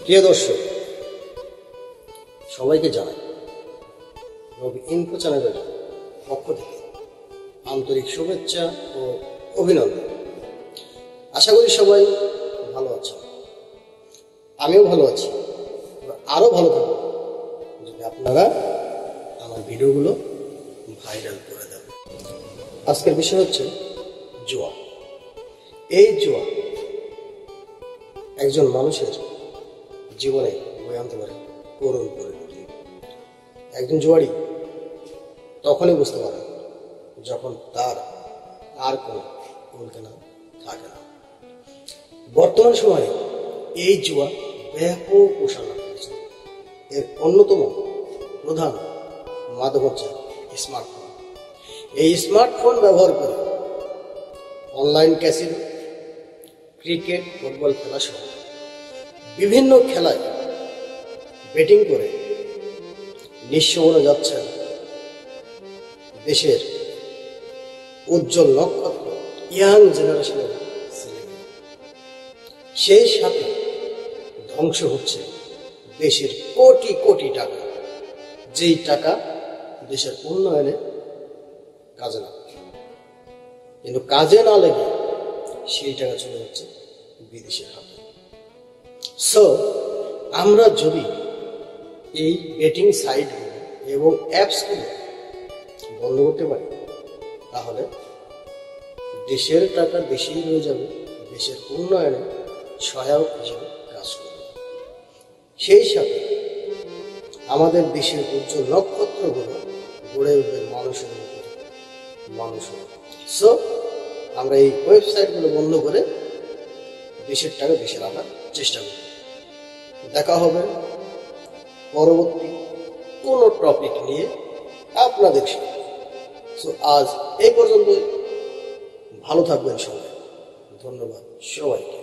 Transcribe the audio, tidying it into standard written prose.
প্রিয় দর্শক, সবাইকে জানাই রবি ইনফো চ্যানেলের পক্ষ থেকে আন্তরিক শুভেচ্ছা ও অভিনন্দন। আশা করি সবাই ভালো আছেন, আমিও ভালো আছি। আরও ভালো থাকবো যদি আপনারা আমার ভিডিওগুলো ভাইরাল করে দেন। আজকের বিষয় হচ্ছে জুয়া। এই জুয়া একজন মানুষের জীবনে বয়ে আনতে পারে করুণ পরিণতি। একজন জুয়ারি তখনই বুঝতে পারে যখন তার আর কোনো কুলকিনারা থাকে না। বর্তমান সময়ে এই জুয়া ব্যাপক প্রসার লাভ করেছে। এর অন্যতম প্রধান মাধ্যম হচ্ছে স্মার্টফোন। এই স্মার্টফোন ব্যবহার করে অনলাইন ক্যাসিনো, ক্রিকেট, ফুটবল খেলা সহ বিভিন্ন খেলায় বেটিং করে নিঃস্ব বনে যাচ্ছেন দেশের উজ্জ্বল নক্ষত্র ইয়াং জেনারেশনের ছেলেমেয়ে। সেই সাথে ধ্বংস হচ্ছে দেশের কোটি কোটি টাকা, যেই টাকা দেশের উন্নয়নে কাজে লাগবে, কিন্তু কাজে না লেগে সেই টাকা চলে যাচ্ছে বিদেশের হাতে। সো আমরা যদি এই বেটিং সাইটগুলো এবং অ্যাপসগুলো বন্ধ করতে পারি, তাহলে দেশের টাকা দেশেই রয়ে যাবে, দেশের উন্নয়নে সহায়ক হিসেবে কাজ করবে। সেই সাথে আমাদের দেশের উজ্জ্বল নক্ষত্রগুলো গড়ে উঠবে মানুষের মতো মানুষ। সো আমরা এই ওয়েবসাইটগুলো বন্ধ করে দেশের টাকা দেশে রাখার চেষ্টা করব। দেখা হবে পরবর্তী কোনো টপিক নিয়ে আপনাদের সাথে। সো আজ এই পর্যন্তই। ভালো থাকবেন সবাই। ধন্যবাদ সবাইকে।